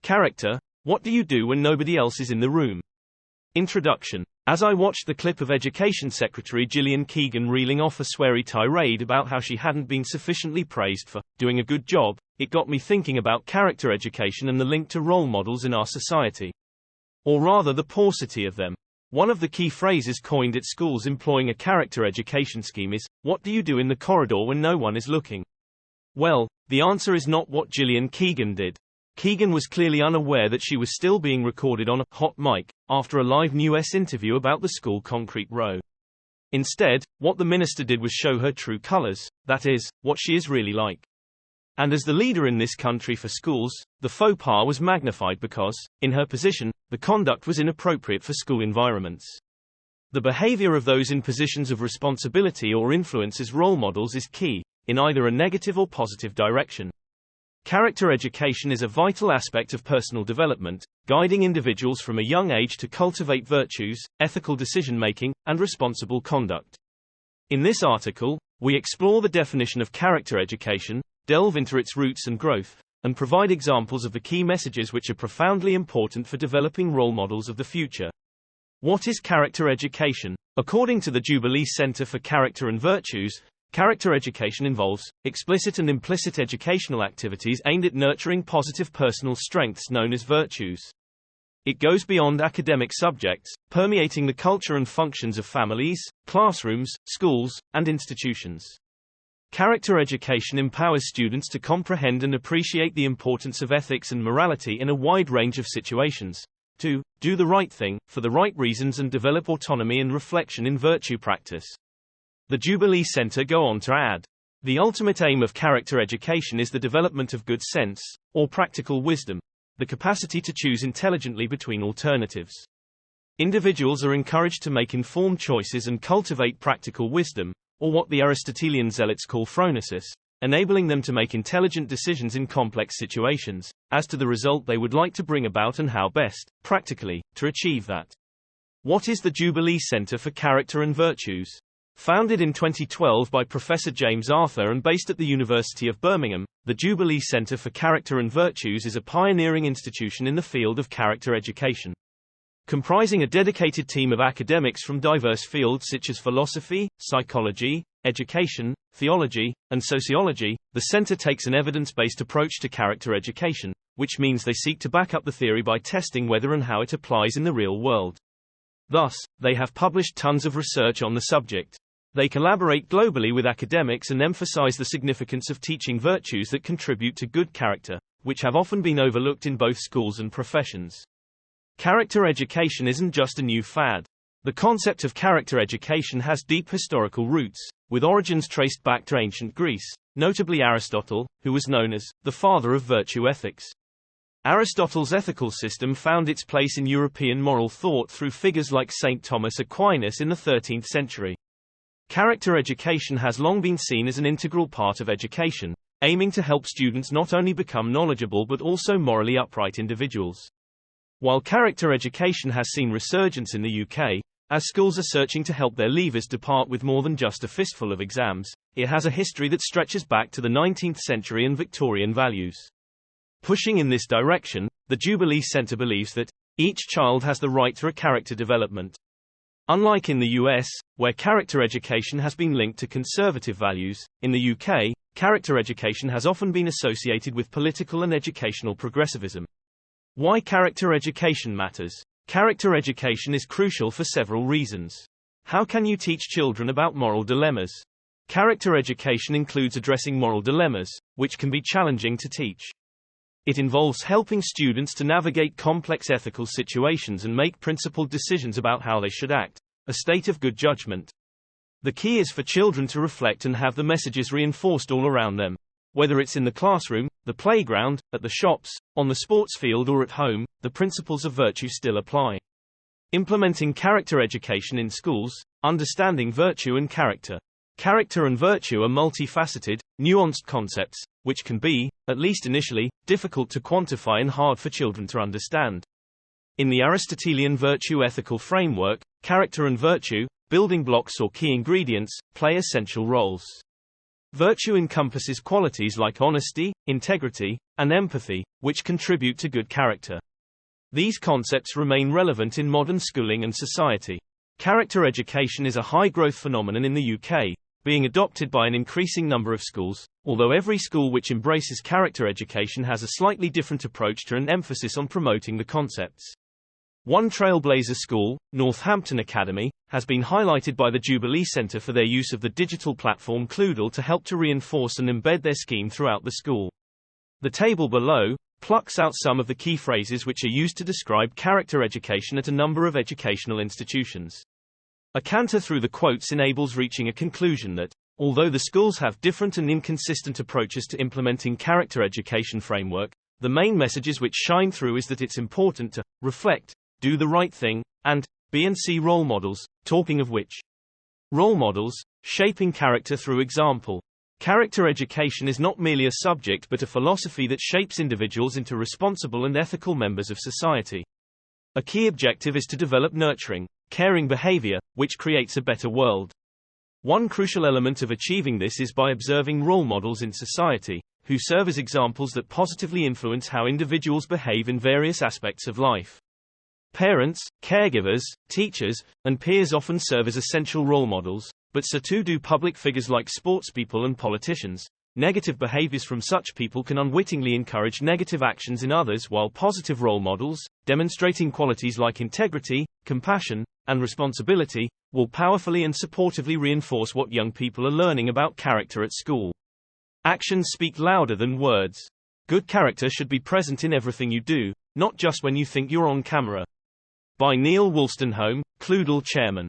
Character, what do you do when nobody else is in the room? Introduction. As I watched the clip of Education Secretary Gillian Keegan reeling off a sweary tirade about how she hadn't been sufficiently praised for doing a good job, it got me thinking about character education and the link to role models in our society. Or rather the paucity of them. One of the key phrases coined at schools employing a character education scheme is, what do you do in the corridor when no one is looking? Well, the answer is not what Gillian Keegan did. Keegan was clearly unaware that she was still being recorded on a hot mic after a live US interview about the school concrete row. Instead, what the minister did was show her true colors, that is, what she is really like. And as the leader in this country for schools, the faux pas was magnified because, in her position, the conduct was inappropriate for school environments. The behavior of those in positions of responsibility or influence as role models is key, in either a negative or positive direction. Character education is a vital aspect of personal development, guiding individuals from a young age to cultivate virtues, ethical decision-making, and responsible conduct. In this article, we explore the definition of character education, delve into its roots and growth, and provide examples of the key messages which are profoundly important for developing role models of the future. What is character education? According to the Jubilee Centre for Character and Virtues, character education involves explicit and implicit educational activities aimed at nurturing positive personal strengths known as virtues. It goes beyond academic subjects, permeating the culture and functions of families, classrooms, schools, and institutions. Character education empowers students to comprehend and appreciate the importance of ethics and morality in a wide range of situations, to do the right thing, for the right reasons, and develop autonomy and reflection in virtue practice. The Jubilee Centre go on to add, the ultimate aim of character education is the development of good sense, or practical wisdom, the capacity to choose intelligently between alternatives. Individuals are encouraged to make informed choices and cultivate practical wisdom, or what the Aristotelian zealots call phronesis, enabling them to make intelligent decisions in complex situations, as to the result they would like to bring about and how best, practically, to achieve that. What is the Jubilee Centre for Character and Virtues? Founded in 2012 by Professor James Arthur and based at the University of Birmingham, the Jubilee Centre for Character and Virtues is a pioneering institution in the field of character education. Comprising a dedicated team of academics from diverse fields such as philosophy, psychology, education, theology, and sociology, the centre takes an evidence-based approach to character education, which means they seek to back up the theory by testing whether and how it applies in the real world. Thus, they have published tons of research on the subject. They collaborate globally with academics and emphasize the significance of teaching virtues that contribute to good character, which have often been overlooked in both schools and professions. Character education isn't just a new fad. The concept of character education has deep historical roots, with origins traced back to ancient Greece, notably Aristotle, who was known as the father of virtue ethics. Aristotle's ethical system found its place in European moral thought through figures like St. Thomas Aquinas in the 13th century. Character education has long been seen as an integral part of education, aiming to help students not only become knowledgeable but also morally upright individuals. While character education has seen resurgence in the UK, as schools are searching to help their leavers depart with more than just a fistful of exams, it has a history that stretches back to the 19th century and Victorian values. Pushing in this direction, the Jubilee Centre believes that each child has the right to a character development. Unlike in the US, where character education has been linked to conservative values, in the UK, character education has often been associated with political and educational progressivism. Why character education matters? Character education is crucial for several reasons. How can you teach children about moral dilemmas? Character education includes addressing moral dilemmas, which can be challenging to teach. It involves helping students to navigate complex ethical situations and make principled decisions about how they should act, a state of good judgment. The key is for children to reflect and have the messages reinforced all around them. Whether it's in the classroom, the playground, at the shops, on the sports field or at home, the principles of virtue still apply. Implementing character education in schools, understanding virtue and character. Character and virtue are multifaceted, nuanced concepts, which can be, at least initially, difficult to quantify and hard for children to understand. In the Aristotelian virtue ethical framework, character and virtue, building blocks or key ingredients, play essential roles. Virtue encompasses qualities like honesty, integrity, and empathy, which contribute to good character. These concepts remain relevant in modern schooling and society. Character education is a high-growth phenomenon in the UK, being adopted by an increasing number of schools, although every school which embraces character education has a slightly different approach to and emphasis on promoting the concepts. One trailblazer school, Northampton Academy, has been highlighted by the Jubilee Centre for their use of the digital platform Cloodle to help to reinforce and embed their scheme throughout the school. The table below plucks out some of the key phrases which are used to describe character education at a number of educational institutions. A canter through the quotes enables reaching a conclusion that, although the schools have different and inconsistent approaches to implementing character education framework, the main messages which shine through is that it's important to reflect, do the right thing, and be and see role models, talking of which. Role models, shaping character through example. Character education is not merely a subject but a philosophy that shapes individuals into responsible and ethical members of society. A key objective is to develop nurturing, caring behaviour, which creates a better world. One crucial element of achieving this is by observing role models in society, who serve as examples that positively influence how individuals behave in various aspects of life. Parents, caregivers, teachers, and peers often serve as essential role models, but so too do public figures like sportspeople and politicians. Negative behaviors from such people can unwittingly encourage negative actions in others, while positive role models, demonstrating qualities like integrity, compassion, and responsibility, will powerfully and supportively reinforce what young people are learning about character at school. Actions speak louder than words. Good character should be present in everything you do, not just when you think you're on camera. By Neil Wolstenholme, Cloodle chairman.